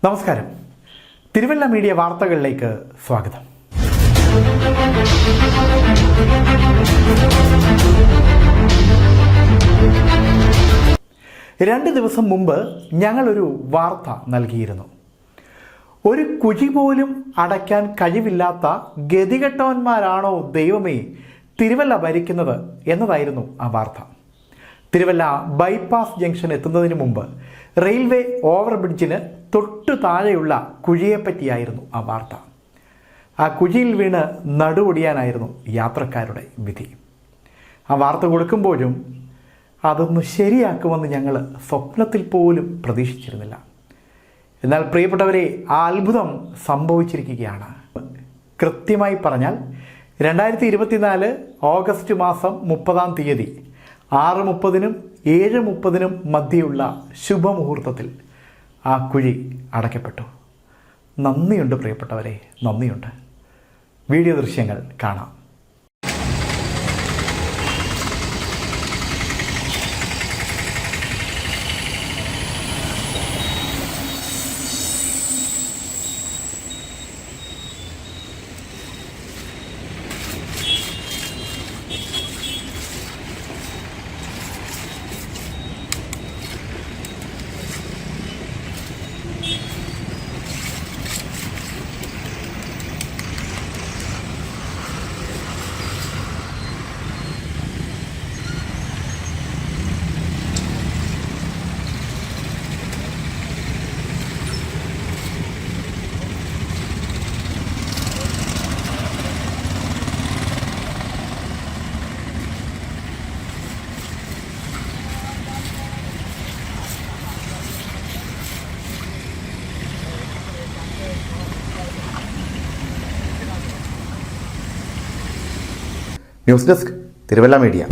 നമസ്കാരം. തിരുവല്ല മീഡിയ വാർത്തകളിലേക്ക് സ്വാഗതം. രണ്ട് ദിവസം മുമ്പ് ഞങ്ങളൊരു വാർത്ത നൽകിയിരുന്നു. ഒരു കുഴി പോലും അടയ്ക്കാൻ കഴിവില്ലാത്ത ഗതികെട്ടവന്മാരാണോ ദൈവമേ തിരുവല്ല ഭരിക്കുന്നത് എന്നതായിരുന്നു ആ വാർത്ത. തിരുവല്ല ബൈപ്പാസ് ജംഗ്ഷൻ എത്തുന്നതിന് മുമ്പ് റെയിൽവേ ഓവർബ്രിഡ്ജിന് തൊട്ടു താഴെയുള്ള കുഴിയെപ്പറ്റിയായിരുന്നു ആ വാർത്ത. ആ കുഴിയിൽ വീണ് നടുവൊടിയാനായിരുന്നു യാത്രക്കാരുടെ വിധി. ആ വാർത്ത കൊടുക്കുമ്പോഴും അതൊന്ന് ശരിയാക്കുമെന്ന് ഞങ്ങൾ സ്വപ്നത്തിൽ പോലും പ്രതീക്ഷിച്ചിരുന്നില്ല. എന്നാൽ പ്രിയപ്പെട്ടവരെ, ആ അത്ഭുതം സംഭവിച്ചിരിക്കുകയാണ്. കൃത്യമായി പറഞ്ഞാൽ 2024 ഓഗസ്റ്റ് മാസം 30-ാം തീയതി 6:30-നും 7:30-നും മധ്യയുള്ള ശുഭമുഹൂർത്തത്തിൽ ആ കുഴി അടയ്ക്കപ്പെട്ടു. നന്ദിയുണ്ട് പ്രിയപ്പെട്ടവരെ, നന്ദിയുണ്ട്. വീഡിയോ ദൃശ്യങ്ങൾ കാണാം. News desk Thiruvalla media.